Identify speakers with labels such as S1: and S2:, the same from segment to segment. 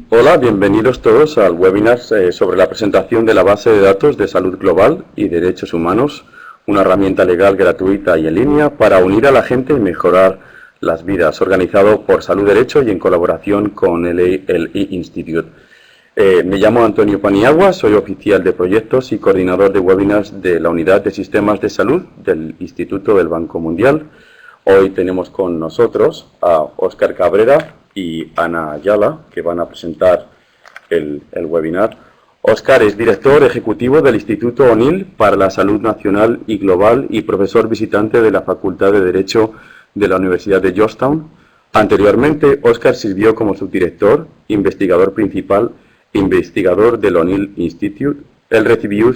S1: Hola, bienvenidos todos al webinar sobre la presentación de la base de datos de salud global y derechos humanos, una herramienta legal gratuita y en línea para unir a la gente y mejorar las vidas, organizado por Salud Derecho y en colaboración con el E-Institute. Me llamo Antonio Paniagua, soy oficial de proyectos y coordinador de webinars de la Unidad de Sistemas de Salud del Instituto del Banco Mundial. Hoy tenemos con nosotros a Óscar Cabrera y Ana Ayala, que van a presentar el webinar. Óscar es director ejecutivo del Instituto O'Neill para la Salud Nacional y Global y profesor visitante de la Facultad de Derecho de la Universidad de Georgetown. Anteriormente, Óscar sirvió como subdirector, investigador principal e investigador del O'Neill Institute. Él recibió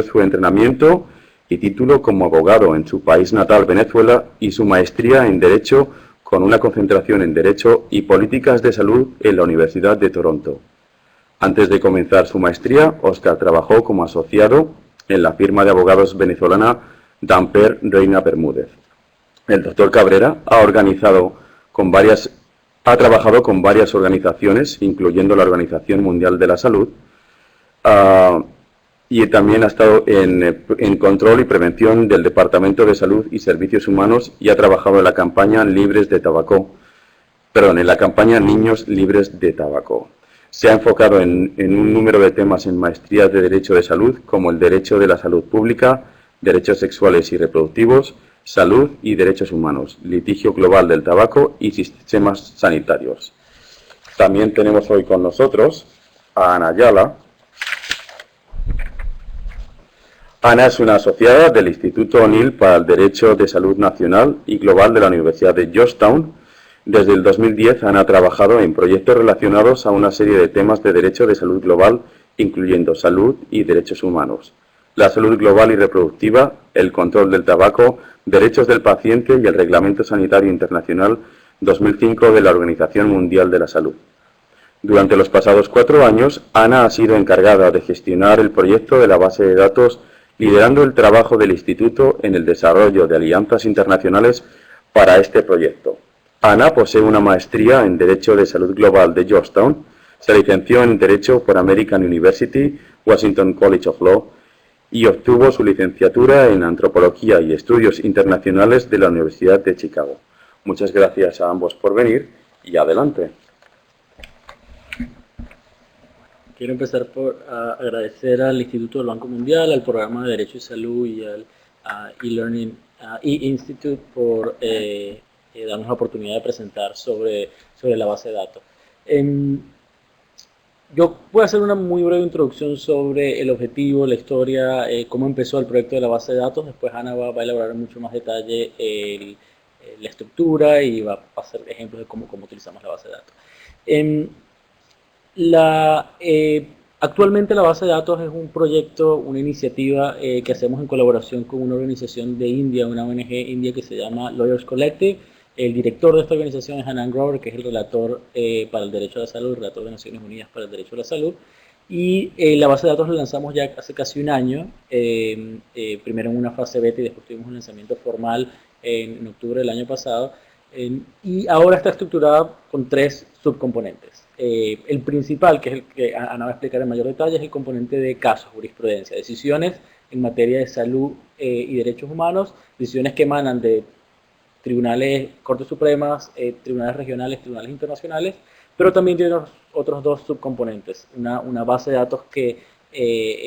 S1: su entrenamiento y título como abogado en su país natal, Venezuela, y su maestría en Derecho con una concentración en Derecho y Políticas de Salud en la Universidad de Toronto. Antes de comenzar su maestría, Óscar trabajó como asociado en la firma de abogados venezolana Damper Reina Bermúdez. El doctor Cabrera ha trabajado con varias organizaciones, incluyendo la Organización Mundial de la Salud, y también ha estado en control y prevención del Departamento de Salud y Servicios Humanos y ha trabajado en la campaña en la campaña Niños Libres de Tabaco. Se ha enfocado en un número de temas en maestrías de Derecho de Salud, como el Derecho de la Salud Pública, Derechos Sexuales y Reproductivos, Salud y Derechos Humanos, Litigio Global del Tabaco y Sistemas Sanitarios. También tenemos hoy con nosotros a Ana Ayala. Ana es una asociada del Instituto O'Neill para el Derecho de Salud Nacional y Global de la Universidad de Georgetown. Desde el 2010 Ana ha trabajado en proyectos relacionados a una serie de temas de derecho de salud global, incluyendo salud y derechos humanos, la salud global y reproductiva, el control del tabaco, derechos del paciente y el Reglamento Sanitario Internacional 2005 de la Organización Mundial de la Salud. Durante los pasados 4 años, Ana ha sido encargada de gestionar el proyecto de la base de datos, liderando el trabajo del Instituto en el desarrollo de alianzas internacionales para este proyecto. Ana posee una maestría en Derecho de Salud Global de Georgetown, se licenció en Derecho por American University, Washington College of Law y obtuvo su licenciatura en Antropología y Estudios Internacionales de la Universidad de Chicago. Muchas gracias a ambos por venir y adelante.
S2: Quiero empezar por agradecer al Instituto del Banco Mundial, al Programa de Derecho y Salud y al e-Learning E-Institute por darnos la oportunidad de presentar sobre la base de datos. Yo voy a hacer una muy breve introducción sobre el objetivo, la historia, cómo empezó el proyecto de la base de datos. Después Ana va a elaborar en mucho más detalle la estructura y va a hacer ejemplos de cómo utilizamos la base de datos. Actualmente la base de datos es un proyecto, una iniciativa que hacemos en colaboración con una organización de India, una ONG india que se llama Lawyers Collective. El director de esta organización es Anand Grover, que es el relator para el derecho a la salud, el relator de Naciones Unidas para el derecho a la salud. Y la base de datos la lanzamos ya hace casi un año, primero en una fase beta y después tuvimos un lanzamiento formal en octubre del año pasado. Y ahora está estructurada con 3 subcomponentes. El principal, que es el que Ana va a explicar en mayor detalle, es el componente de casos, jurisprudencia, decisiones en materia de salud y derechos humanos, decisiones que emanan de tribunales, cortes supremas, tribunales regionales, tribunales internacionales, pero también tiene otros 2 subcomponentes, una base de datos que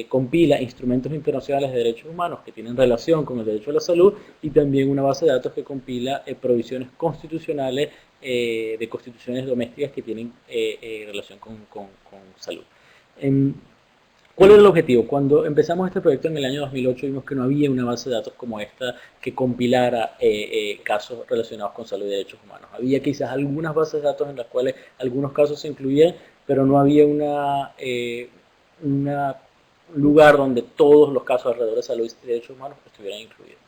S2: compila instrumentos internacionales de derechos humanos que tienen relación con el derecho a la salud y también una base de datos que compila provisiones constitucionales de constituciones domésticas que tienen relación con salud. ¿Cuál era el objetivo? Cuando empezamos este proyecto en el año 2008 vimos que no había una base de datos como esta que compilara casos relacionados con salud y derechos humanos. Había quizás algunas bases de datos en las cuales algunos casos se incluían, pero no había un lugar donde todos los casos alrededor de salud y derechos humanos estuvieran incluidos.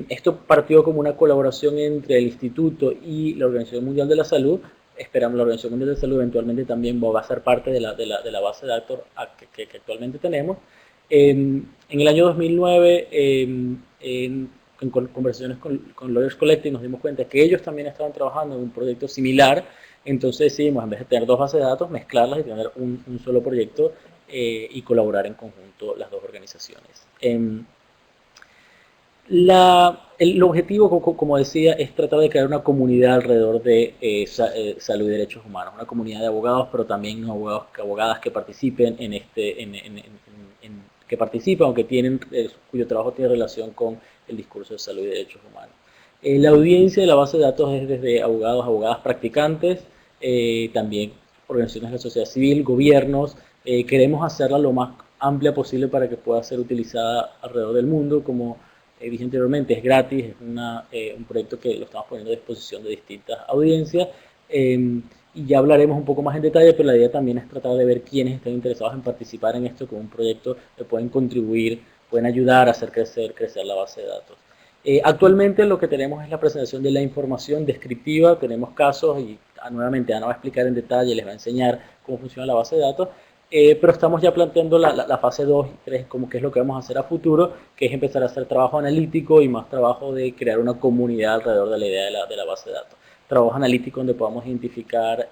S2: Esto partió como una colaboración entre el Instituto y la Organización Mundial de la Salud. Esperamos la Organización Mundial de la Salud eventualmente también va a ser parte de la base de datos que actualmente tenemos. En el año 2009, en conversaciones con Lawyers Collective, nos dimos cuenta que ellos también estaban trabajando en un proyecto similar Entonces decidimos, en vez de tener dos bases de datos, mezclarlas y tener un solo proyecto y colaborar en conjunto las dos organizaciones. El objetivo, como decía, es tratar de crear una comunidad alrededor de salud y derechos humanos, una comunidad de abogados, pero también abogados, abogadas que participen que participan o que tienen, cuyo trabajo tiene relación con el discurso de salud y derechos humanos. La audiencia de la base de datos es desde abogados, abogadas practicantes, también organizaciones de la sociedad civil, gobiernos. Queremos hacerla lo más amplia posible para que pueda ser utilizada alrededor del mundo. Como dije anteriormente, es gratis, es un proyecto que lo estamos poniendo a disposición de distintas audiencias. Y ya hablaremos un poco más en detalle, pero la idea también es tratar de ver quiénes están interesados en participar en esto con un proyecto que pueden contribuir, pueden ayudar a hacer crecer la base de datos. Actualmente lo que tenemos es la presentación de la información descriptiva, tenemos casos y nuevamente Ana va a explicar en detalle, les va a enseñar cómo funciona la base de datos, pero estamos ya planteando la fase 2 y 3, como que es lo que vamos a hacer a futuro, que es empezar a hacer trabajo analítico y más trabajo de crear una comunidad alrededor de la idea de la base de datos. Trabajo analítico donde podamos identificar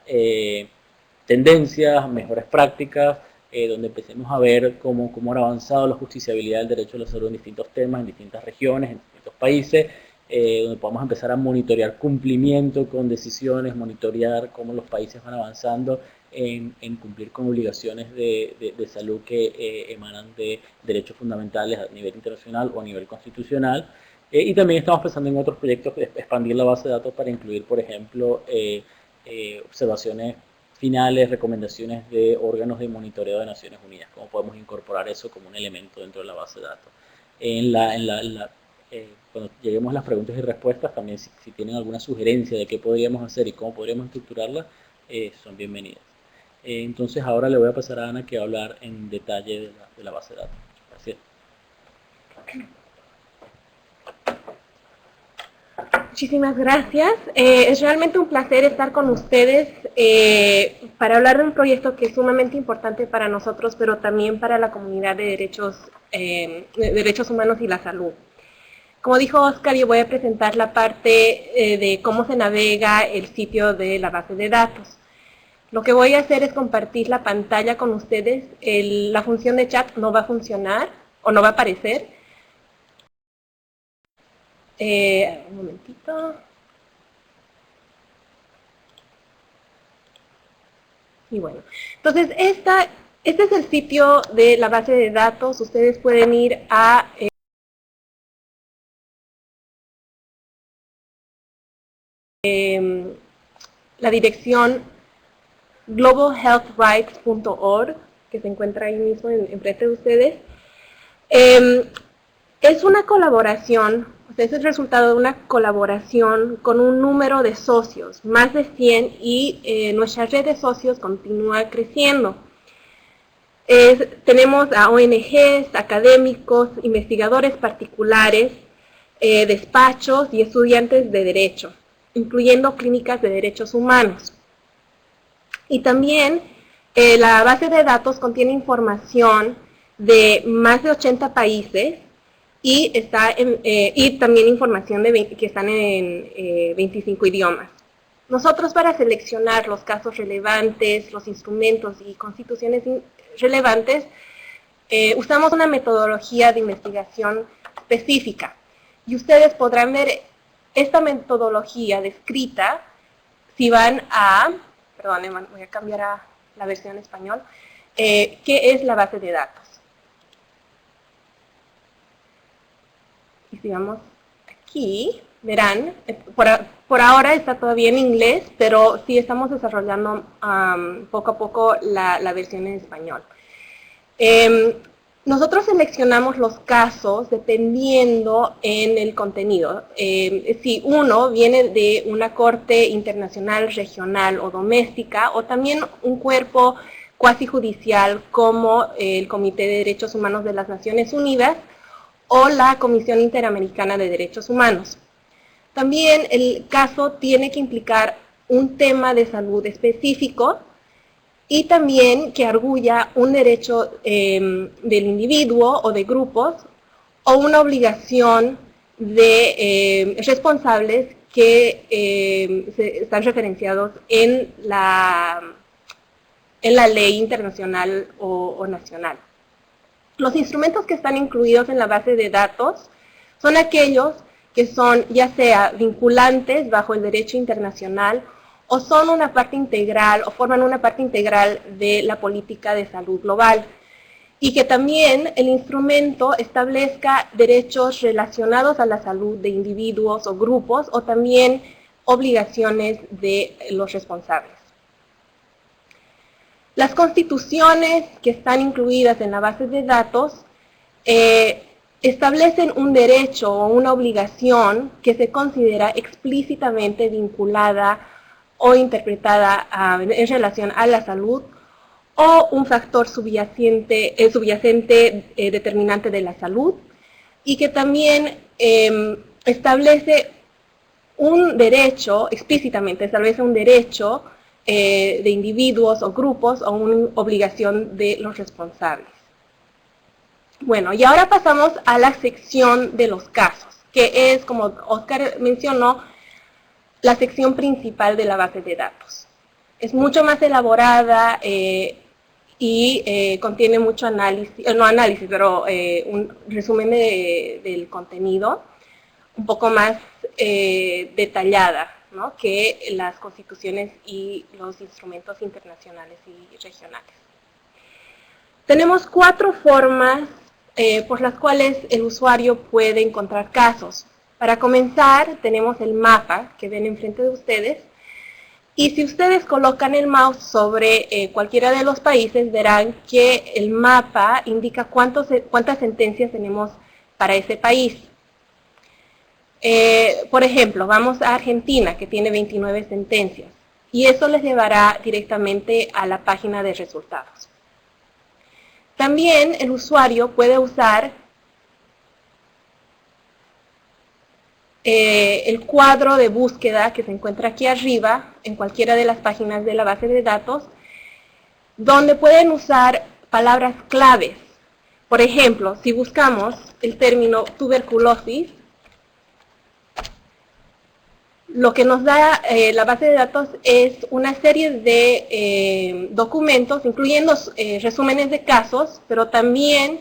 S2: tendencias, mejores prácticas, donde empecemos a ver cómo han avanzado la justiciabilidad del derecho a la salud en distintos temas, en distintas regiones, en distintos países, donde podamos empezar a monitorear cumplimiento con decisiones, monitorear cómo los países van avanzando en cumplir con obligaciones de salud que emanan de derechos fundamentales a nivel internacional o a nivel constitucional. Y también estamos pensando en otros proyectos de expandir la base de datos para incluir, por ejemplo, observaciones finales, recomendaciones de órganos de monitoreo de Naciones Unidas, cómo podemos incorporar eso como un elemento dentro de la base de datos. Cuando lleguemos a las preguntas y respuestas, también si tienen alguna sugerencia de qué podríamos hacer y cómo podríamos estructurarla, son bienvenidas. Entonces ahora le voy a pasar a Ana que va a hablar en detalle de la base de datos. Gracias.
S3: Muchísimas gracias. Es realmente un placer estar con ustedes para hablar de un proyecto que es sumamente importante para nosotros, pero también para la comunidad de derechos humanos y la salud. Como dijo Oscar, yo voy a presentar la parte de cómo se navega el sitio de la base de datos. Lo que voy a hacer es compartir la pantalla con ustedes. La función de chat no va a funcionar o no va a aparecer. Un momentito. Y bueno, entonces este es el sitio de la base de datos. Ustedes pueden ir a la dirección globalhealthrights.org, que se encuentra ahí mismo enfrente de ustedes. Es una colaboración, o sea, es el resultado de una colaboración con un número de socios, más de 100, y nuestra red de socios continúa creciendo. Tenemos a ONGs, académicos, investigadores particulares, despachos y estudiantes de derecho, incluyendo clínicas de derechos humanos. Y también la base de datos contiene información de más de 80 países y también información que están en 25 idiomas. Nosotros, para seleccionar los casos relevantes, los instrumentos y constituciones relevantes, usamos una metodología de investigación específica. Y ustedes podrán ver esta metodología descrita si van a... Perdón, voy a cambiar a la versión en español. ¿Qué es la base de datos? Y si vamos aquí, verán, por ahora está todavía en inglés, pero sí estamos desarrollando poco a poco la versión en español. Nosotros seleccionamos los casos dependiendo en el contenido. Si uno viene de una corte internacional, regional o doméstica, o también un cuerpo cuasi judicial como el Comité de Derechos Humanos de las Naciones Unidas o la Comisión Interamericana de Derechos Humanos. También el caso tiene que implicar un tema de salud específico, y también que arguya un derecho del individuo o de grupos, o una obligación de responsables que están referenciados en la ley internacional o nacional. Los instrumentos que están incluidos en la base de datos son aquellos que son ya sea vinculantes bajo el derecho internacional o son una parte integral o forman una parte integral de la política de salud global, y que también el instrumento establezca derechos relacionados a la salud de individuos o grupos o también obligaciones de los responsables. Las constituciones que están incluidas en la base de datos establecen un derecho o una obligación que se considera explícitamente vinculada o interpretada en relación a la salud o un factor subyacente determinante de la salud, y que también establece un derecho, explícitamente establece un derecho de individuos o grupos o una obligación de los responsables. Bueno, y ahora pasamos a la sección de los casos, que es, como Oscar mencionó, la sección principal de la base de datos. Es mucho más elaborada y contiene mucho análisis, pero un resumen del contenido, un poco más detallada, ¿no?, que las constituciones y los instrumentos internacionales y regionales. Tenemos 4 formas por las cuales el usuario puede encontrar casos. Para comenzar, tenemos el mapa que ven enfrente de ustedes, y si ustedes colocan el mouse sobre cualquiera de los países, verán que el mapa indica cuántas sentencias tenemos para ese país. Por ejemplo, vamos a Argentina, que tiene 29 sentencias, y eso les llevará directamente a la página de resultados. También el usuario puede usar el cuadro de búsqueda que se encuentra aquí arriba, en cualquiera de las páginas de la base de datos, donde pueden usar palabras claves. Por ejemplo, si buscamos el término tuberculosis, lo que nos da la base de datos es una serie de documentos, incluyendo resúmenes de casos, pero también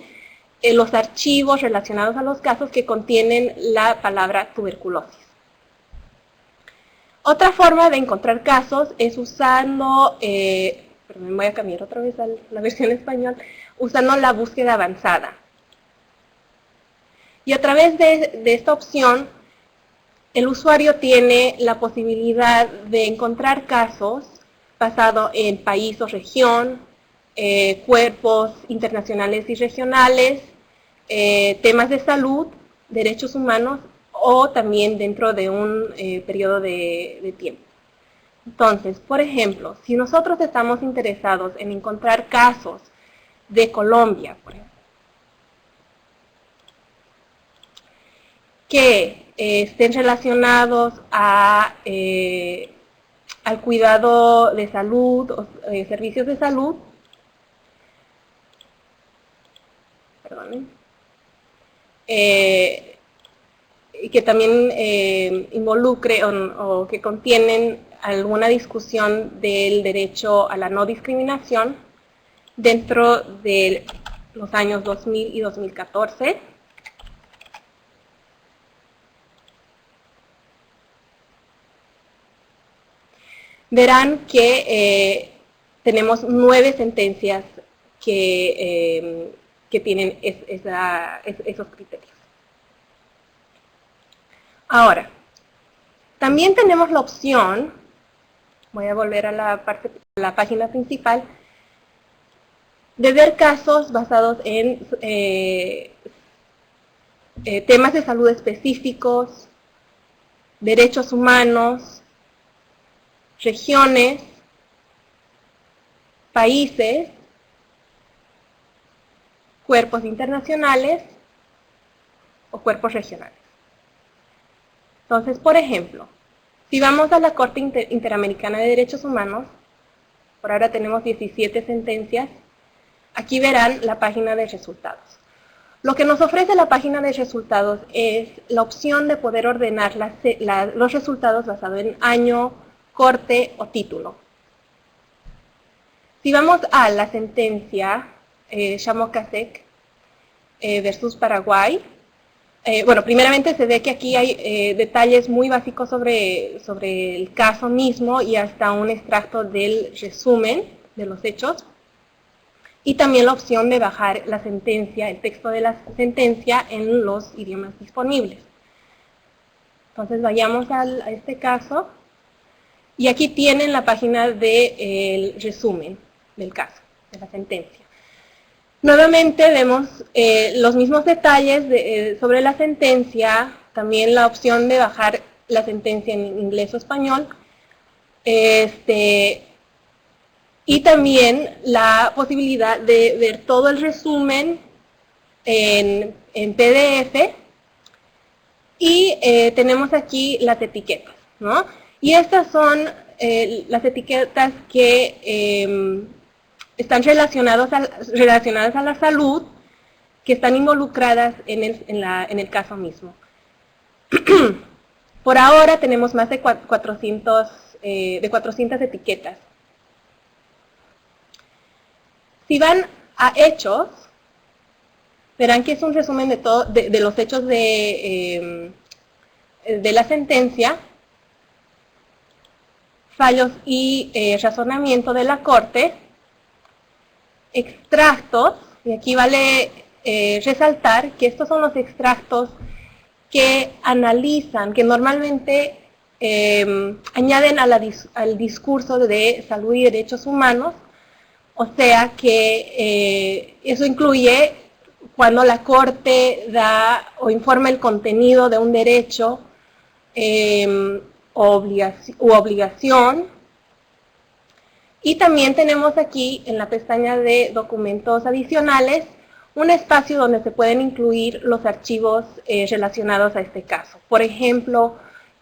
S3: los archivos relacionados a los casos que contienen la palabra tuberculosis. Otra forma de encontrar casos es usando, perdón, voy a cambiar otra vez a la versión español, usando la búsqueda avanzada. Y a través de esta opción, el usuario tiene la posibilidad de encontrar casos basados en país o región, cuerpos internacionales y regionales, temas de salud, derechos humanos o también dentro de un periodo de tiempo. Entonces, por ejemplo, si nosotros estamos interesados en encontrar casos de Colombia, por ejemplo, que estén relacionados al cuidado de salud o servicios de salud, que también involucre o que contienen alguna discusión del derecho a la no discriminación dentro de los años 2000 y 2014. Verán que tenemos 9 sentencias que tienen esos criterios. Ahora, también tenemos la opción, voy a volver a la página principal, de ver casos basados en temas de salud específicos, derechos humanos, regiones, países, cuerpos internacionales o cuerpos regionales. Entonces, por ejemplo, si vamos a la Corte Interamericana de Derechos Humanos, por ahora tenemos 17 sentencias, aquí verán la página de resultados. Lo que nos ofrece la página de resultados es la opción de poder ordenar los resultados basados en año, corte o título. Si vamos a la sentencia Chamokasek versus Paraguay, bueno, primeramente se ve que aquí hay detalles muy básicos sobre el caso mismo y hasta un extracto del resumen de los hechos. Y también la opción de bajar la sentencia, el texto de la sentencia en los idiomas disponibles. Entonces vayamos a este caso. Y aquí tienen la página del resumen del caso, de la sentencia. Nuevamente vemos los mismos detalles sobre la sentencia, también la opción de bajar la sentencia en inglés o español, y también la posibilidad de ver todo el resumen en PDF, y tenemos aquí las etiquetas, ¿no? Y estas son las etiquetas que están relacionadas a la salud, que están involucradas en el caso mismo. Por ahora tenemos más de 400 etiquetas. Si van a hechos, verán que es un resumen de los hechos de la sentencia, fallos y razonamiento de la Corte, extractos, y aquí vale resaltar que estos son los extractos que analizan, que normalmente añaden al discurso de salud y derechos humanos, o sea que eso incluye cuando la Corte da o informa el contenido de un derecho u obligación. Y también tenemos aquí en la pestaña de documentos adicionales un espacio donde se pueden incluir los archivos relacionados a este caso. Por ejemplo,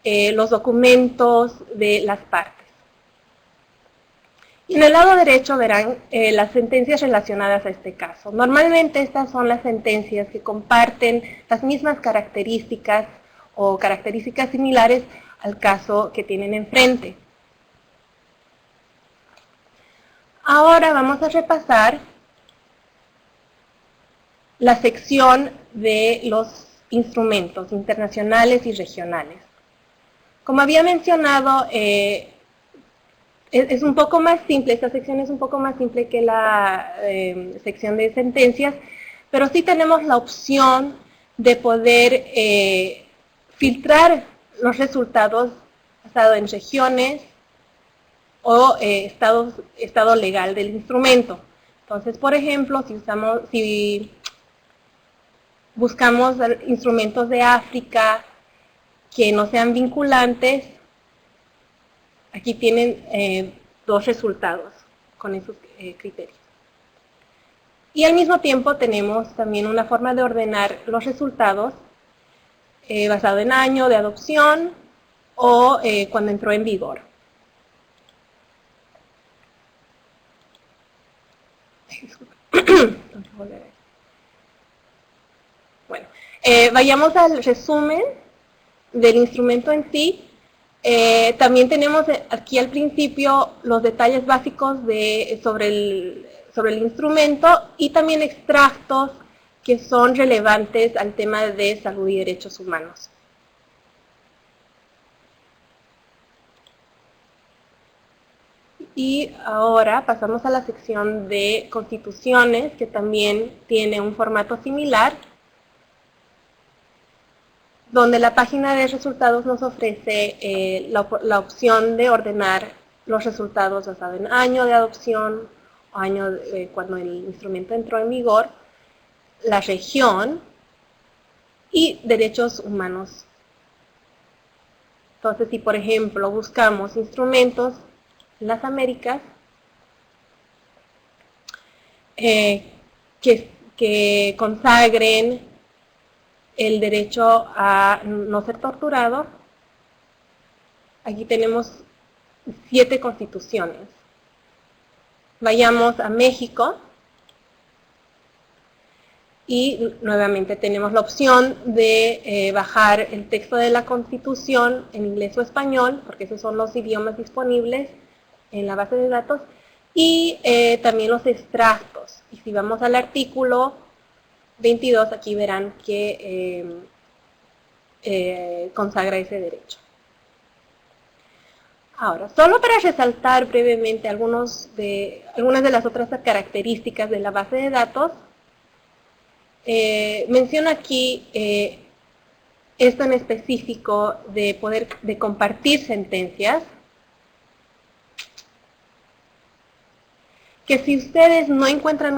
S3: los documentos de las partes. Y en el lado derecho verán las sentencias relacionadas a este caso. Normalmente estas son las sentencias que comparten las mismas características o características similares al caso que tienen enfrente. Ahora vamos a repasar la sección de los instrumentos internacionales y regionales. Como había mencionado, es un poco más simple, esta sección es un poco más simple que la sección de sentencias, pero sí tenemos la opción de poder filtrar los resultados basados en regiones o estado legal del instrumento. Entonces, por ejemplo, si buscamos instrumentos de África que no sean vinculantes, aquí tienen dos resultados con esos criterios. Y al mismo tiempo tenemos también una forma de ordenar los resultados basado en año de adopción o cuando entró en vigor. Bueno, vayamos al resumen del instrumento en sí. También tenemos aquí al principio los detalles básicos sobre el instrumento y también extractos que son relevantes al tema de salud y derechos humanos. Y ahora pasamos a la sección de constituciones, que también tiene un formato similar, donde la página de resultados nos ofrece la opción de ordenar los resultados basados en año de adopción, o año cuando el instrumento entró en vigor, la región y derechos humanos. Entonces, si por ejemplo buscamos instrumentos en las Américas que consagren el derecho a no ser torturado, aquí tenemos 7 constituciones. Vayamos a México Y nuevamente tenemos la opción de bajar el texto de la Constitución en inglés o español, porque esos son los idiomas disponibles en la base de datos, y también los extractos. Y si vamos al artículo 22, aquí verán que consagra ese derecho. Ahora, solo para resaltar brevemente algunas de las otras características de la base de datos, menciono aquí esto en específico de compartir sentencias, que si ustedes no encuentran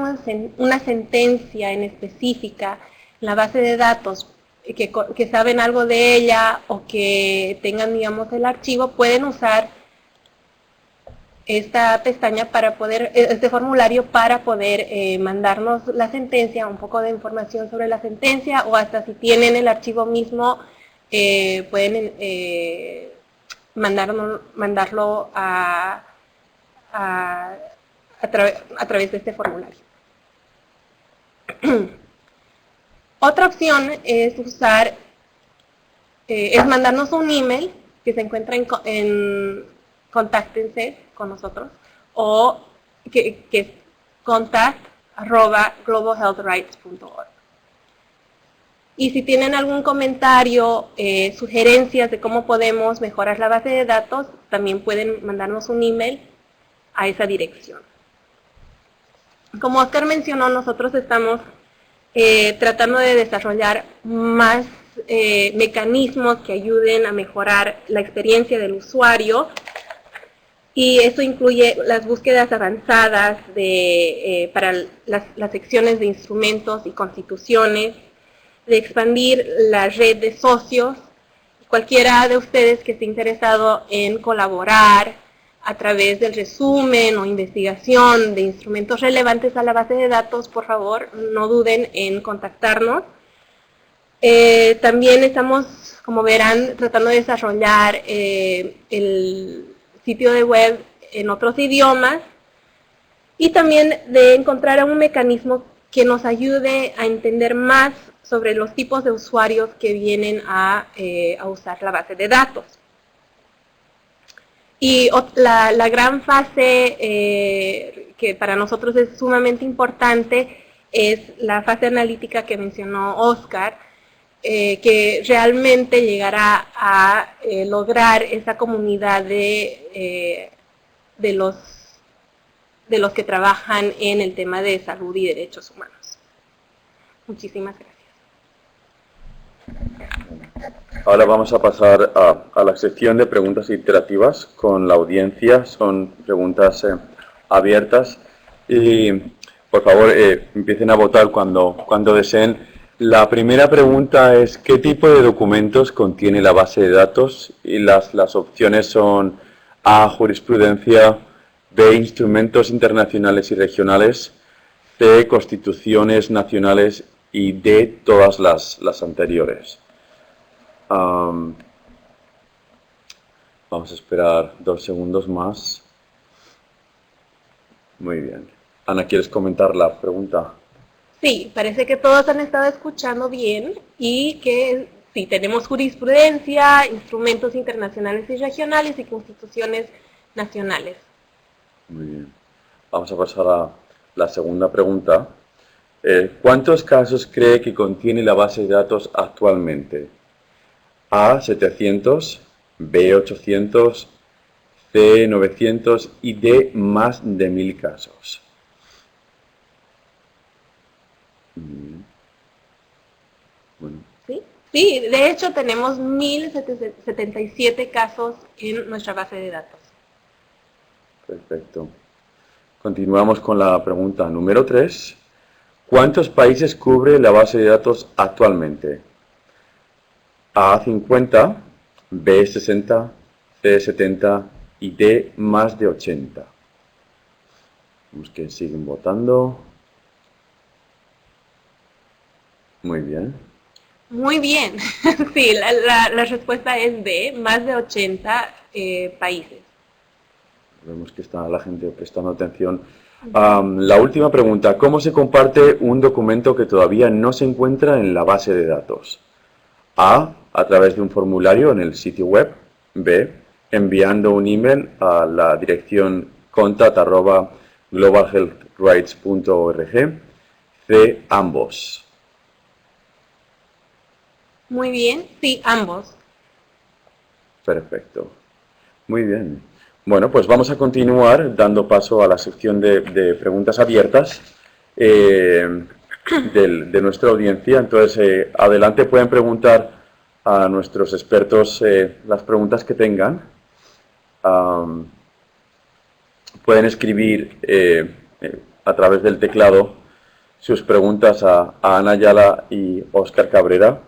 S3: una sentencia en específica en la base de datos, que saben algo de ella o que tengan, digamos, el archivo, pueden usar esta pestaña para poder, este formulario para poder mandarnos la sentencia, un poco de información sobre la sentencia, o hasta si tienen el archivo mismo, pueden mandarlo a través de este formulario. Otra opción es mandarnos un email que se encuentra en contáctense con nosotros, o que es contact@globalhealthrights.org. Y si tienen algún comentario, sugerencias de cómo podemos mejorar la base de datos, también pueden mandarnos un email a esa dirección. Como Oscar mencionó, nosotros estamos tratando de desarrollar más mecanismos que ayuden a mejorar la experiencia del usuario, y eso incluye las búsquedas avanzadas para las secciones de instrumentos y constituciones, de expandir la red de socios. Cualquiera de ustedes que esté interesado en colaborar a través del resumen o investigación de instrumentos relevantes a la base de datos, por favor, no duden en contactarnos. También estamos, como verán, tratando de desarrollar el sitio de web en otros idiomas, y también de encontrar un mecanismo que nos ayude a entender más sobre los tipos de usuarios que vienen a usar la base de datos. Y la gran fase que para nosotros es sumamente importante es la fase analítica que mencionó Oscar, que realmente llegará a lograr esa comunidad de los que trabajan en el tema de salud y derechos humanos. Muchísimas gracias.
S1: Ahora vamos a pasar a la sección de preguntas interactivas con la audiencia. Son preguntas abiertas y, por favor, empiecen a votar cuando deseen. La primera pregunta es: ¿qué tipo de documentos contiene la base de datos? Y las opciones son: A, jurisprudencia; B, instrumentos internacionales y regionales; C, constituciones nacionales; y D, todas las anteriores. Vamos a esperar 2 segundos más. Muy bien. Ana, ¿quieres comentar la pregunta?
S3: Sí, parece que todos han estado escuchando bien, y que sí, tenemos jurisprudencia, instrumentos internacionales y regionales y constituciones nacionales.
S1: Muy bien. Vamos a pasar a la segunda pregunta. ¿Cuántos casos cree que contiene la base de datos actualmente? A, 700, B, 800, C, 900 y D, más de 1000 casos. Bueno.
S3: Sí, de hecho tenemos 1077 casos en nuestra base de datos.
S1: Perfecto. Continuamos con la pregunta número 3. ¿Cuántos países cubre la base de datos actualmente? A, 50, B, 60, C, 70 y D, más de 80. Vemos que siguen votando. Muy bien.
S3: Muy bien. Sí, la respuesta es B, más de 80 países.
S1: Vemos que está la gente prestando atención. La última pregunta, ¿cómo se comparte un documento que todavía no se encuentra en la base de datos? A través de un formulario en el sitio web. B, enviando un email a la dirección contact@globalhealthrights.org. C, ambos.
S3: Muy bien, sí, ambos.
S1: Perfecto. Muy bien. Bueno, pues vamos a continuar dando paso a la sección de preguntas abiertas de nuestra audiencia. Entonces, adelante, pueden preguntar a nuestros expertos las preguntas que tengan. Pueden escribir a través del teclado sus preguntas a Ana Ayala y Óscar Cabrera.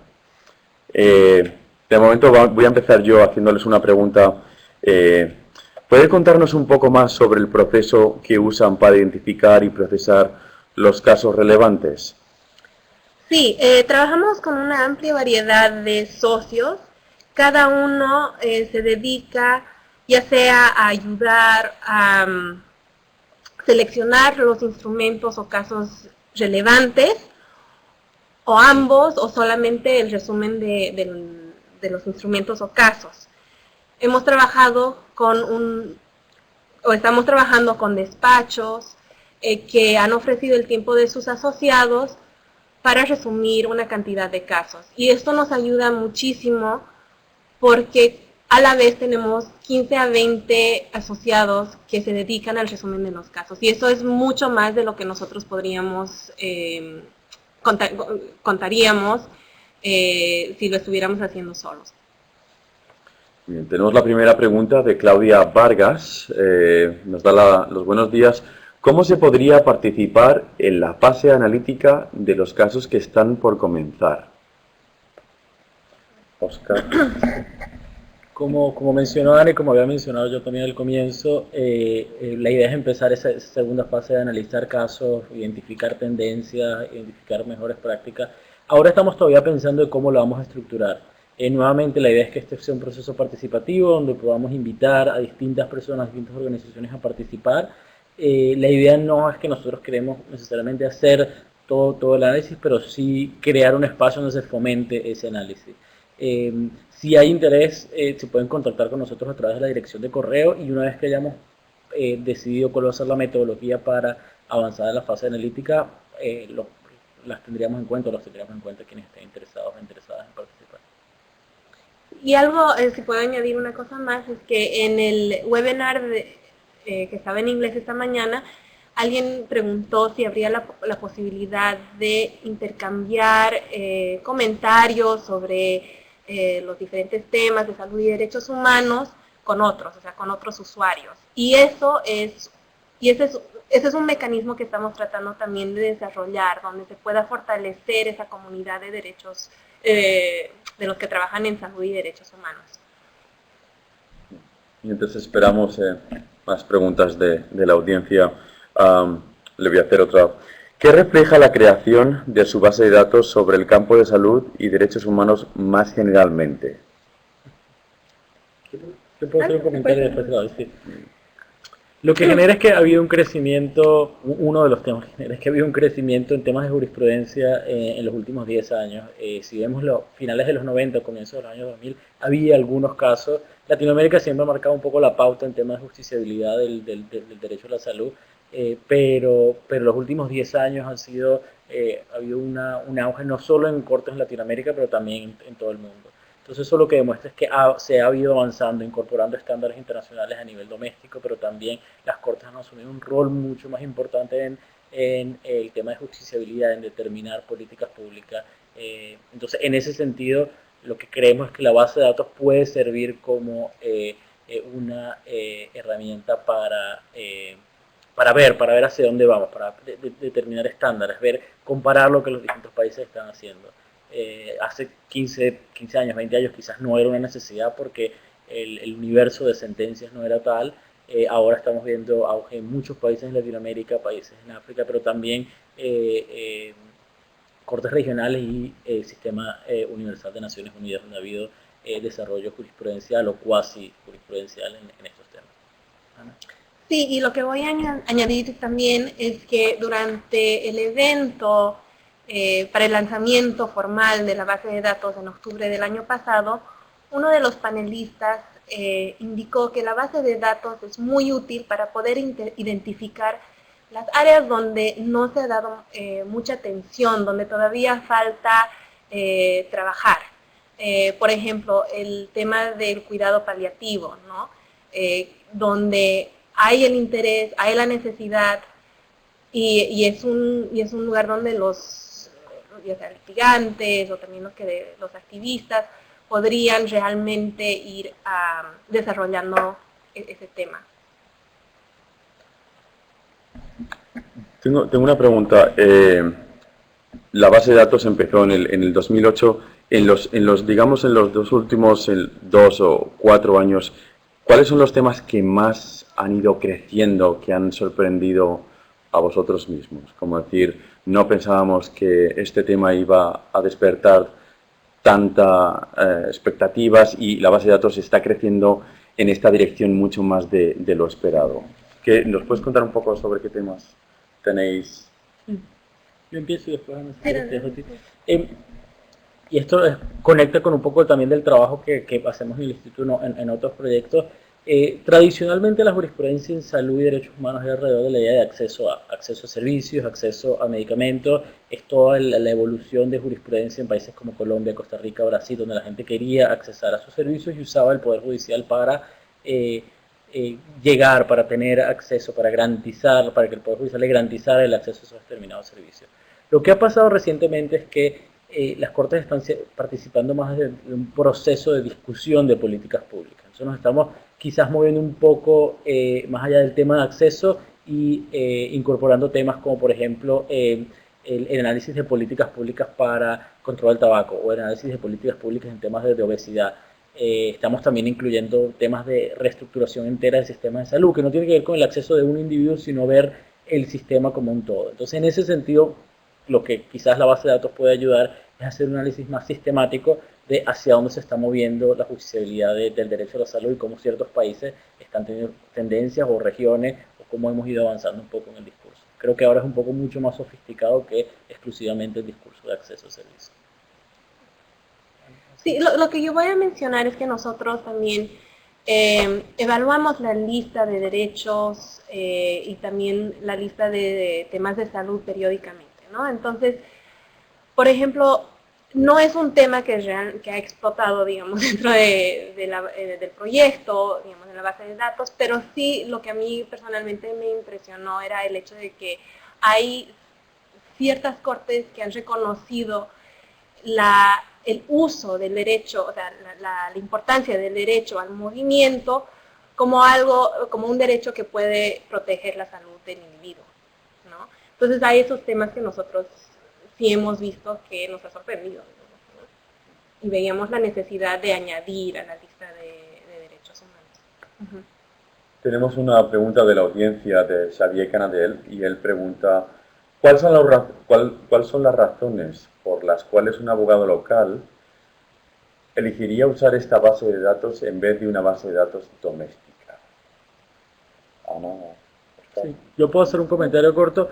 S1: De momento voy a empezar yo haciéndoles una pregunta. ¿Puede contarnos un poco más sobre el proceso que usan para identificar y procesar los casos relevantes?
S3: Sí, trabajamos con una amplia variedad de socios. Cada uno se dedica ya sea a ayudar a seleccionar los instrumentos o casos relevantes, o ambos, o solamente el resumen de los instrumentos o casos. Hemos trabajado estamos trabajando con despachos que han ofrecido el tiempo de sus asociados para resumir una cantidad de casos. Y esto nos ayuda muchísimo porque a la vez tenemos 15 a 20 asociados que se dedican al resumen de los casos. Y eso es mucho más de lo que nosotros podríamos, contaríamos si lo estuviéramos haciendo solos.
S1: Bien, tenemos la primera pregunta de Claudia Vargas. Nos da los buenos días. ¿Cómo se podría participar en la fase analítica de los casos que están por comenzar? Óscar.
S2: Como mencionó Ana y como había mencionado yo también al comienzo, la idea es empezar esa segunda fase de analizar casos, identificar tendencias, identificar mejores prácticas. Ahora estamos todavía pensando en cómo lo vamos a estructurar. Nuevamente la idea es que este sea un proceso participativo donde podamos invitar a distintas personas, distintas organizaciones a participar. La idea no es que nosotros queremos necesariamente hacer todo el análisis, pero sí crear un espacio donde se fomente ese análisis. Si hay interés, se pueden contactar con nosotros a través de la dirección de correo y una vez que hayamos decidido cuál va a ser la metodología para avanzar en la fase analítica, las tendríamos en cuenta, los tendríamos en cuenta quienes estén interesados o interesadas en participar.
S3: Y algo, si puedo añadir una cosa más, es que en el webinar que estaba en inglés esta mañana, alguien preguntó si habría la posibilidad de intercambiar comentarios sobre los diferentes temas de salud y derechos humanos con otros, o sea, con otros usuarios. Y ese es un mecanismo que estamos tratando también de desarrollar, donde se pueda fortalecer esa comunidad de derechos de los que trabajan en salud y derechos humanos.
S1: Y entonces esperamos más preguntas de la audiencia. Le voy a hacer otra. ¿Qué refleja la creación de su base de datos sobre el campo de salud y derechos humanos más generalmente?
S2: ¿Qué puedo hacer un comentario después de la decir? Lo que genera es que ha habido un crecimiento, uno de los temas que genera es que ha habido un crecimiento en temas de jurisprudencia en los últimos 10 años. Si vemos los finales de los 90, comienzos de los años 2000, había algunos casos. Latinoamérica siempre ha marcado un poco la pauta en temas de justiciabilidad del derecho a la salud, pero los últimos 10 años ha habido un auge no solo en cortes en Latinoamérica, pero también en todo el mundo. Entonces eso lo que demuestra es que se ha ido avanzando, incorporando estándares internacionales a nivel doméstico, pero también las Cortes han asumido un rol mucho más importante en el tema de justiciabilidad, en determinar políticas públicas. Entonces, en ese sentido, lo que creemos es que la base de datos puede servir como una herramienta para ver hacia dónde vamos, para determinar estándares, comparar lo que los distintos países están haciendo. Hace 15 años, 20 años quizás no era una necesidad porque el universo de sentencias no era tal. Ahora estamos viendo auge en muchos países en Latinoamérica, países en África, pero también cortes regionales y sistema universal de Naciones Unidas, donde ha habido desarrollo jurisprudencial o cuasi jurisprudencial en estos temas. Ana.
S3: Sí, y lo que voy a añadir también es que durante el evento para el lanzamiento formal de la base de datos en octubre del año pasado, uno de los panelistas indicó que la base de datos es muy útil para poder identificar las áreas donde no se ha dado mucha atención, donde todavía falta trabajar. Por ejemplo, el tema del cuidado paliativo, ¿no? Donde hay el interés, hay la necesidad y es un lugar donde los ya sea litigantes o también los activistas podrían realmente ir desarrollando ese tema.
S1: Tengo una pregunta. La base de datos empezó en el 2008. Digamos, en los dos últimos 2 o 4 años, ¿cuáles son los temas que más han ido creciendo, que han sorprendido a vosotros mismos? Como decir, no pensábamos que este tema iba a despertar tantas expectativas y la base de datos está creciendo en esta dirección mucho más de lo esperado. ¿Nos puedes contar un poco sobre qué temas tenéis?
S2: Yo empiezo y después y esto conecta con un poco también del trabajo que hacemos en el Instituto en otros proyectos. Tradicionalmente la jurisprudencia en salud y derechos humanos es alrededor de la idea de acceso a servicios, acceso a medicamentos. Es toda la evolución de jurisprudencia en países como Colombia, Costa Rica, Brasil, donde la gente quería accesar a sus servicios y usaba el Poder Judicial para llegar, para tener acceso, para garantizar, para que el Poder Judicial le garantizara el acceso a esos determinados servicios. Lo que ha pasado recientemente es que las Cortes están participando más de un proceso de discusión de políticas públicas. Entonces nos estamos quizás moviendo un poco más allá del tema de acceso y incorporando temas como, por ejemplo, el análisis de políticas públicas para controlar el tabaco o el análisis de políticas públicas en temas de obesidad. Estamos también incluyendo temas de reestructuración entera del sistema de salud, que no tiene que ver con el acceso de un individuo, sino ver el sistema como un todo. Entonces, en ese sentido, lo que quizás la base de datos puede ayudar es hacer un análisis más sistemático de hacia dónde se está moviendo la justiciabilidad del derecho a la salud y cómo ciertos países están teniendo tendencias o regiones o cómo hemos ido avanzando un poco en el discurso. Creo que ahora es un poco mucho más sofisticado que exclusivamente el discurso de acceso a servicios.
S3: Sí, lo que yo voy a mencionar es que nosotros también evaluamos la lista de derechos y también la lista de temas de salud periódicamente, ¿no? Entonces, por ejemplo, no es un tema que ha explotado, digamos, dentro del proyecto, digamos, de la base de datos, pero sí lo que a mí personalmente me impresionó era el hecho de que hay ciertas cortes que han reconocido el uso del derecho, o sea, la importancia del derecho al movimiento como un derecho que puede proteger la salud del individuo, ¿no? Entonces hay esos temas que nosotros sí hemos visto que nos ha sorprendido, ¿no? Y veíamos la necesidad de añadir a la lista de derechos humanos.
S1: Tenemos una pregunta de la audiencia de Xavier Canadell y él pregunta: ¿cuáles son las razones por las cuales un abogado local elegiría usar esta base de datos en vez de una base de datos doméstica?
S2: Sí, yo puedo hacer un comentario corto.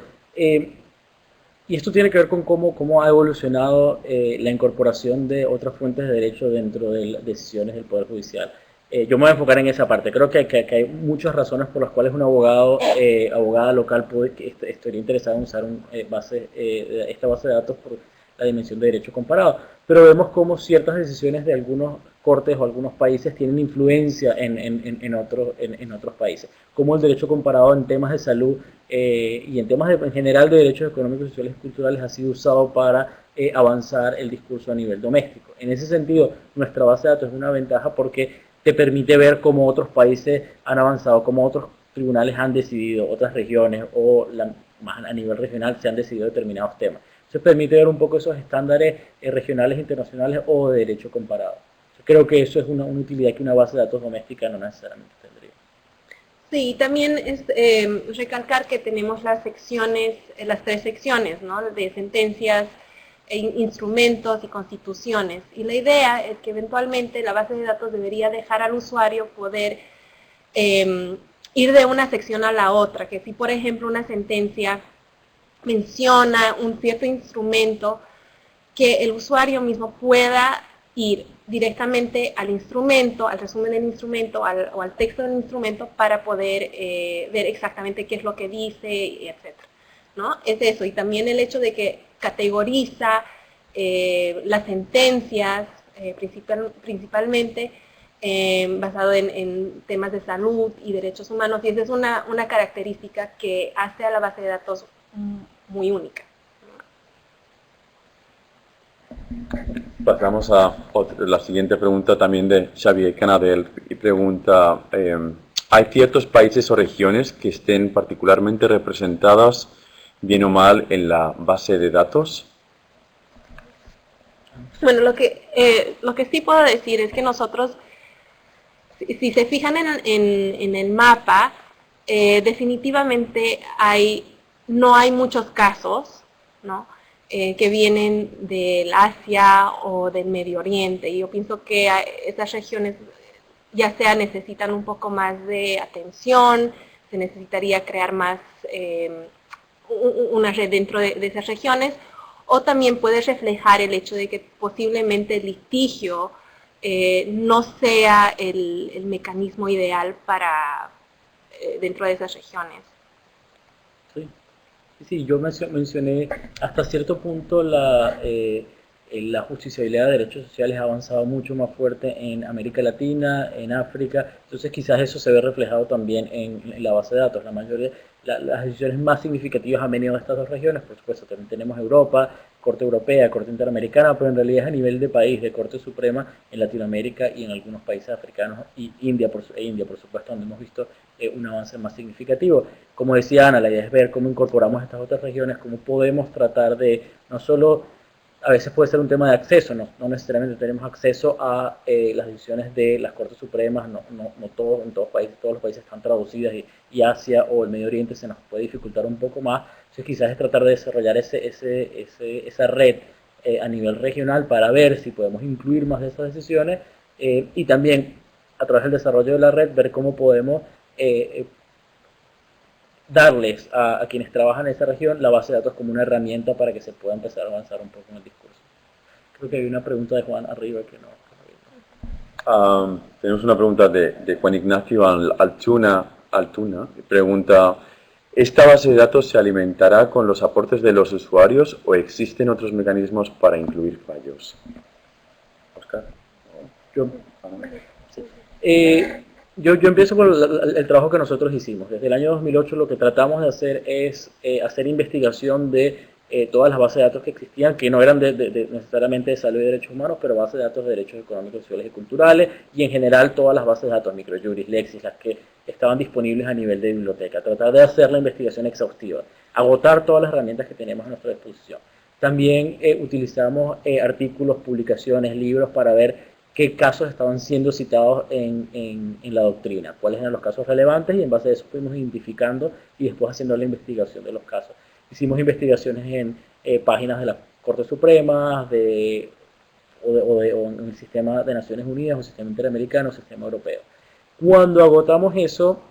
S2: Y esto tiene que ver con cómo ha evolucionado la incorporación de otras fuentes de derecho dentro de las decisiones del Poder Judicial. Yo me voy a enfocar en esa parte. Creo que hay muchas razones por las cuales un abogada local estaría interesado en usar esta base de datos por la dimensión de derecho comparado. Pero vemos cómo ciertas decisiones de algunos cortes o algunos países tienen influencia en otros países. Como el derecho comparado en temas de salud y en temas en general de derechos económicos, sociales y culturales ha sido usado para avanzar el discurso a nivel doméstico. En ese sentido, nuestra base de datos es una ventaja porque te permite ver cómo otros países han avanzado, cómo otros tribunales han decidido, otras regiones o más a nivel regional se han decidido determinados temas. Eso permite ver un poco esos estándares regionales, internacionales o de derecho comparado. Creo que eso es una utilidad que una base de datos doméstica no necesariamente tendría.
S3: Sí, también es recalcar que tenemos las 3 secciones, ¿no? De sentencias, instrumentos y constituciones. Y la idea es que eventualmente la base de datos debería dejar al usuario poder ir de una sección a la otra, que si por ejemplo una sentencia menciona un cierto instrumento, que el usuario mismo pueda ir directamente al instrumento, al resumen del instrumento o al texto del instrumento para poder ver exactamente qué es lo que dice, etc. ¿No? Es eso, y también el hecho de que categoriza las sentencias, principalmente basado en temas de salud y derechos humanos, y esa es una característica que hace a la base de datos muy única.
S1: Pasamos a la siguiente pregunta también de Xavier Canadell y pregunta, ¿hay ciertos países o regiones que estén particularmente representadas, bien o mal, en la base de datos?
S3: Bueno, lo que sí puedo decir es que nosotros, si se fijan en el mapa, definitivamente no hay muchos casos, ¿no? Que vienen del Asia o del Medio Oriente. Y yo pienso que esas regiones ya sea necesitan un poco más de atención, se necesitaría crear más una red dentro de esas regiones, o también puede reflejar el hecho de que posiblemente el litigio no sea el mecanismo ideal para dentro de esas regiones.
S2: Sí, yo mencioné hasta cierto punto la justiciabilidad de derechos sociales ha avanzado mucho más fuerte en América Latina, en África, entonces quizás eso se ve reflejado también en la base de datos. La mayoría, las decisiones más significativas han venido de estas dos regiones, por supuesto, también tenemos Europa, Corte Europea, Corte Interamericana, pero en realidad es a nivel de país, de Corte Suprema en Latinoamérica y en algunos países africanos y India, por supuesto, donde hemos visto un avance más significativo. Como decía Ana, la idea es ver cómo incorporamos estas otras regiones, cómo podemos tratar de no solo, a veces puede ser un tema de acceso, no necesariamente tenemos acceso a las decisiones de las Cortes Supremas, no todos, en todos los países están traducidas y Asia o el Medio Oriente se nos puede dificultar un poco más, entonces quizás es tratar de desarrollar esa red a nivel regional para ver si podemos incluir más de esas decisiones y también a través del desarrollo de la red ver cómo podemos darles a quienes trabajan en esa región la base de datos como una herramienta para que se pueda empezar a avanzar un poco en el discurso. Creo que hay una pregunta de Juan arriba que no.
S1: Tenemos una pregunta de Juan Ignacio Altuna, que pregunta, ¿esta base de datos se alimentará con los aportes de los usuarios o existen otros mecanismos para incluir fallos? Oscar.
S2: Yo empiezo por el trabajo que nosotros hicimos. Desde el año 2008 lo que tratamos de hacer es hacer investigación de todas las bases de datos que existían, que no eran necesariamente de salud y derechos humanos, pero bases de datos de derechos económicos, sociales y culturales, y en general todas las bases de datos, microjuris, Lexis, las que estaban disponibles a nivel de biblioteca. Tratar de hacer la investigación exhaustiva, agotar todas las herramientas que tenemos a nuestra disposición. También utilizamos artículos, publicaciones, libros para ver qué casos estaban siendo citados en la doctrina, cuáles eran los casos relevantes y en base a eso fuimos identificando y después haciendo la investigación de los casos. Hicimos investigaciones en páginas de la Corte Suprema, o en el sistema de Naciones Unidas, o sistema interamericano, o sistema europeo. Cuando agotamos eso,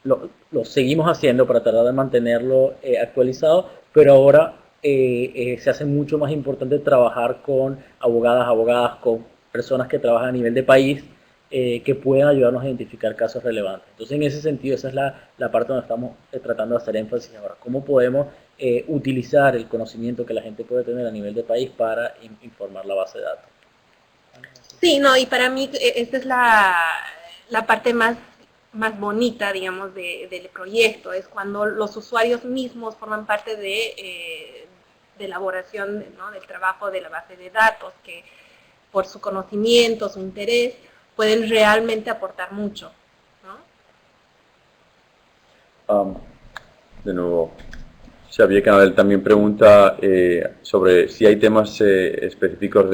S2: lo seguimos haciendo para tratar de mantenerlo actualizado, pero ahora se hace mucho más importante trabajar con abogadas, con personas que trabajan a nivel de país que puedan ayudarnos a identificar casos relevantes. Entonces, en ese sentido, esa es la parte donde estamos tratando de hacer énfasis ahora. ¿Cómo podemos utilizar el conocimiento que la gente puede tener a nivel de país para informar la base de datos?
S3: Sí, no, y para mí esta es la parte más bonita, digamos, del proyecto, es cuando los usuarios mismos forman parte de elaboración, ¿no?, del trabajo de la base de datos, que por su conocimiento, su interés, pueden realmente aportar mucho, ¿no?
S1: De nuevo, Xavier Canadell también pregunta sobre si hay temas específicos,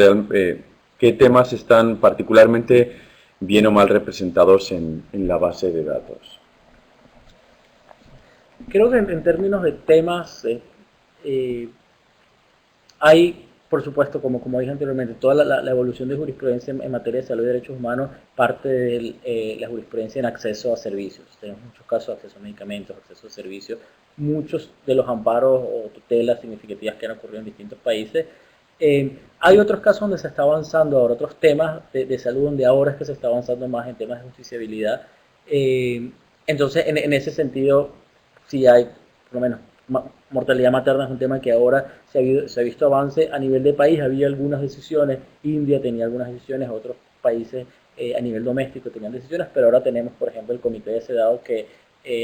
S1: ¿qué temas están particularmente bien o mal representados en la base de datos?
S2: Creo que en términos de temas hay por supuesto, como dije anteriormente, toda la evolución de jurisprudencia en materia de salud y derechos humanos parte de la jurisprudencia en acceso a servicios. Tenemos muchos casos de acceso a medicamentos, acceso a servicios, muchos de los amparos o tutelas significativas que han ocurrido en distintos países. Hay otros casos donde se está avanzando ahora, otros temas de salud donde ahora es que se está avanzando más en temas de justiciabilidad. Entonces, en ese sentido, sí hay, por lo menos, mortalidad materna es un tema que ahora se ha visto avance a nivel de país. Había algunas decisiones, India tenía algunas decisiones, otros países a nivel doméstico tenían decisiones, pero ahora tenemos, por ejemplo, el Comité de Sedado que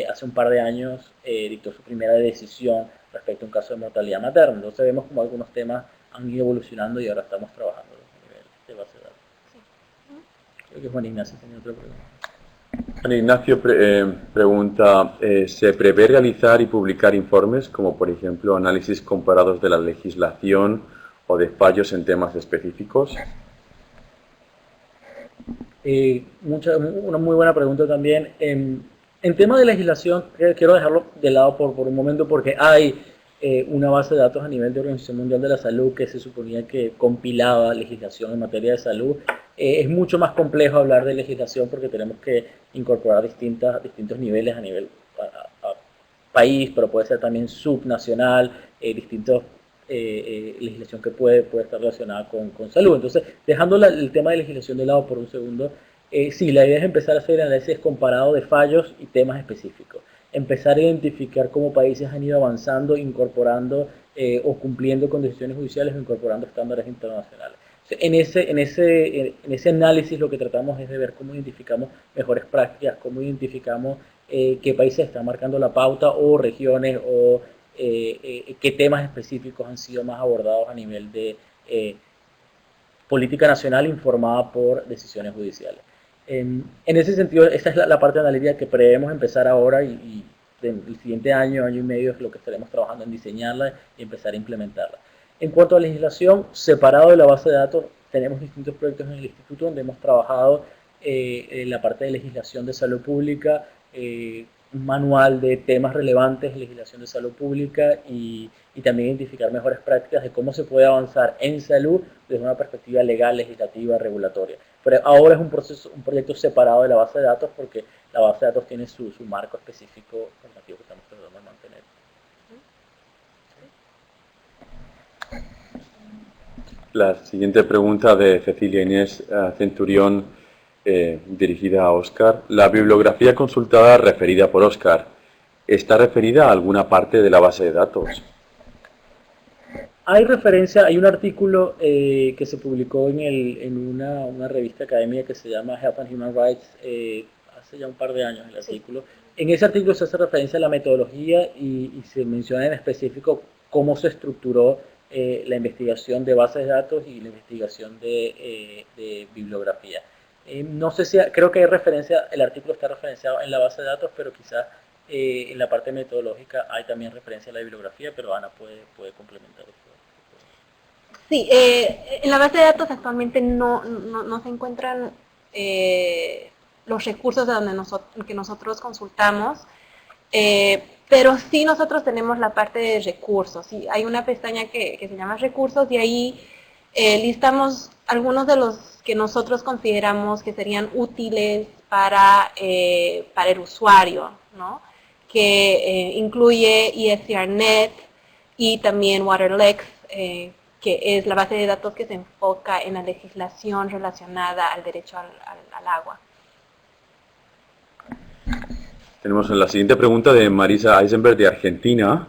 S2: hace un par de años dictó su primera decisión respecto a un caso de mortalidad materna. Entonces vemos como algunos temas han ido evolucionando y ahora estamos trabajando a nivel de base de datos. Sí. Creo que Juan Ignacio tenía otra pregunta.
S1: Juan Ignacio pregunta, ¿se prevé realizar y publicar informes como por ejemplo análisis comparados de la legislación o de fallos en temas específicos?
S2: Una muy buena pregunta también. En tema de legislación, quiero dejarlo de lado por un momento porque hay una base de datos a nivel de Organización Mundial de la Salud que se suponía que compilaba legislación en materia de salud. Es mucho más complejo hablar de legislación porque tenemos que incorporar distintos niveles a nivel a país, pero puede ser también subnacional, distintos legislación que puede estar relacionada con salud. Entonces, dejando el tema de legislación de lado por un segundo, sí, la idea es empezar a hacer análisis comparado de fallos y temas específicos. Empezar a identificar cómo países han ido avanzando, incorporando o cumpliendo con decisiones judiciales o incorporando estándares internacionales. En ese análisis lo que tratamos es de ver cómo identificamos mejores prácticas, cómo identificamos qué países están marcando la pauta o regiones o qué temas específicos han sido más abordados a nivel de política nacional informada por decisiones judiciales. En ese sentido, esta es la parte analítica que prevemos empezar ahora y el siguiente año y medio es lo que estaremos trabajando en diseñarla y empezar a implementarla. En cuanto a legislación, separado de la base de datos, tenemos distintos proyectos en el instituto donde hemos trabajado en la parte de legislación de salud pública, un manual de temas relevantes en legislación de salud pública y también identificar mejores prácticas de cómo se puede avanzar en salud desde una perspectiva legal, legislativa, regulatoria. Pero ahora es un proyecto separado de la base de datos porque la base de datos tiene su marco específico normativo que estamos tratando de mantener.
S1: La siguiente pregunta de Cecilia Inés Centurión, dirigida a Óscar. La bibliografía consultada referida por Óscar, ¿está referida a alguna parte de la base de datos?
S2: Hay referencia, hay un artículo que se publicó en una revista académica que se llama Health and Human Rights hace ya un par de años el artículo. En ese artículo se hace referencia a la metodología y se menciona en específico cómo se estructuró la investigación de bases de datos y la investigación de bibliografía. No sé si, creo que hay referencia, el artículo está referenciado en la base de datos, pero quizás en la parte metodológica hay también referencia a la bibliografía, pero Ana puede complementar esto.
S3: Sí, en la base de datos actualmente no se encuentran los recursos de que nosotros consultamos, pero sí nosotros tenemos la parte de recursos. ¿Sí? Hay una pestaña que se llama recursos y ahí listamos algunos de los que nosotros consideramos que serían útiles para el usuario, ¿no? Que incluye ESCRnet y también WaterLex, que es la base de datos que se enfoca en la legislación relacionada al derecho al agua.
S1: Tenemos la siguiente pregunta de Marisa Eisenberg de Argentina.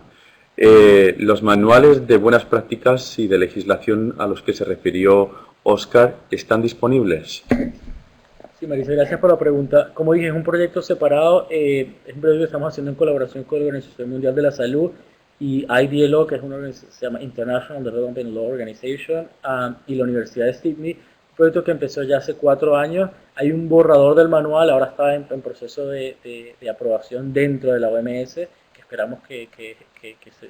S1: ¿Los manuales de buenas prácticas y de legislación a los que se refirió Óscar están disponibles?
S2: Sí, Marisa, gracias por la pregunta. Como dije, es un proyecto separado, es un proyecto que estamos haciendo en colaboración con la Organización Mundial de la Salud y IDLO, que es una organización que se llama International Development Law Organization, y la Universidad de Sydney. Un proyecto que empezó ya hace 4 años. Hay un borrador del manual, ahora está en proceso de aprobación dentro de la OMS, que esperamos que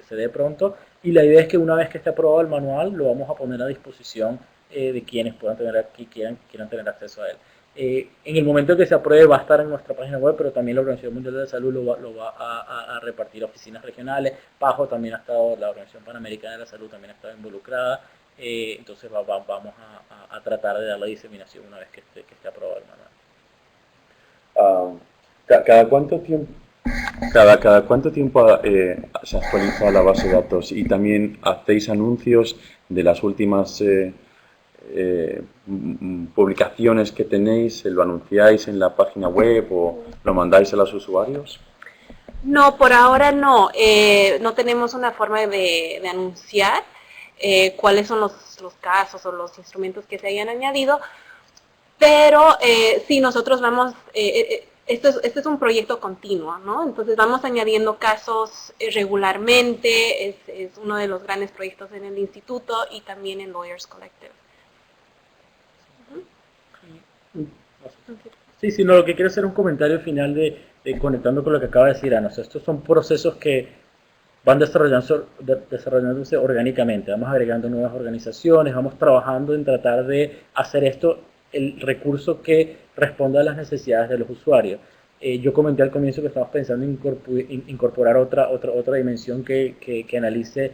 S2: se dé pronto. Y la idea es que una vez que esté aprobado el manual, lo vamos a poner a disposición de quienes puedan tener quieran tener acceso a él. En el momento que se apruebe va a estar en nuestra página web, pero también la Organización Mundial de la Salud lo va a repartir a oficinas regionales. PAHO también ha estado, la Organización Panamericana de la Salud también ha estado involucrada. entonces vamos a tratar de dar la diseminación una vez que esté aprobado el manual.
S1: ¿Cada cuánto tiempo? Cada cuánto tiempo se actualiza la base de datos y también hacéis anuncios de las últimas publicaciones que tenéis? ¿Lo anunciáis en la página web o lo mandáis a los usuarios?
S3: No, por ahora no. No tenemos una forma de anunciar cuáles son los casos o los instrumentos que se hayan añadido, pero sí, nosotros vamos... Este es un proyecto continuo, ¿no? Entonces vamos añadiendo casos regularmente, es uno de los grandes proyectos en el instituto y también en Lawyers Collective.
S2: Sí, sí, no, lo que quiero hacer un comentario final de conectando con lo que acaba de decir Ana. O sea, estos son procesos que van desarrollándose orgánicamente, vamos agregando nuevas organizaciones, vamos trabajando en tratar de hacer esto el recurso que responda a las necesidades de los usuarios. Yo comenté al comienzo que estamos pensando en incorporar otra dimensión que analice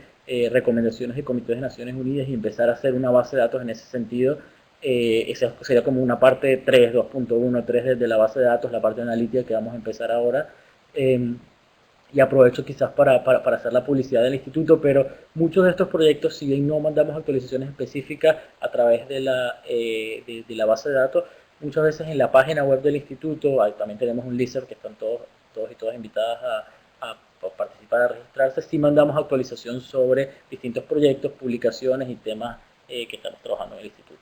S2: recomendaciones de comités de Naciones Unidas y empezar a hacer una base de datos en ese sentido. Esa sería como una parte 3, 2.1, 3 de la base de datos, la parte analítica que vamos a empezar ahora. Y aprovecho quizás para hacer la publicidad del instituto, pero muchos de estos proyectos, si bien no mandamos actualizaciones específicas a través de la base de datos, muchas veces en la página web del instituto también tenemos un listserv que están todos y todas invitadas a participar, a registrarse. Sí mandamos actualización sobre distintos proyectos, publicaciones y temas que estamos trabajando en el instituto.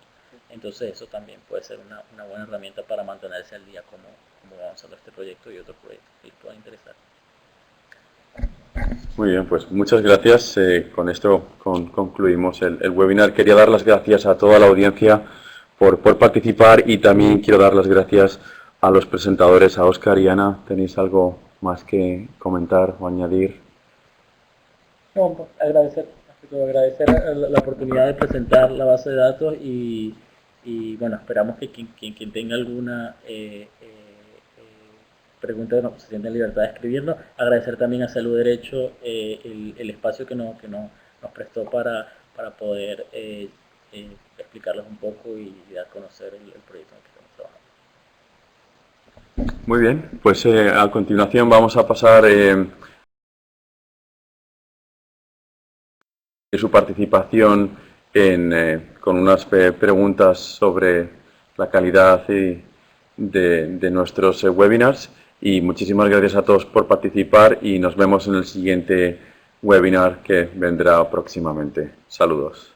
S2: Entonces eso también puede ser una buena herramienta para mantenerse al día como va avanzando este proyecto y otros proyectos que les puedan interesar.
S1: Muy bien, pues muchas gracias. Con esto concluimos el webinar. Quería dar las gracias a toda la audiencia por participar y también quiero dar las gracias a los presentadores, a Óscar y Ana. ¿Tenéis algo más que comentar o añadir?
S2: No, agradecer la oportunidad de presentar la base de datos y bueno, esperamos que quien tenga alguna pregunta se sienta en libertad de escribirnos. Agradecer también a Salud Derecho el espacio que nos prestó para poder explicarles un poco y dar a conocer el proyecto en el que estamos trabajando.
S1: Muy bien, pues a continuación vamos a pasar su participación con unas preguntas sobre la calidad de nuestros webinars. Y muchísimas gracias a todos por participar y nos vemos en el siguiente webinar que vendrá próximamente. Saludos.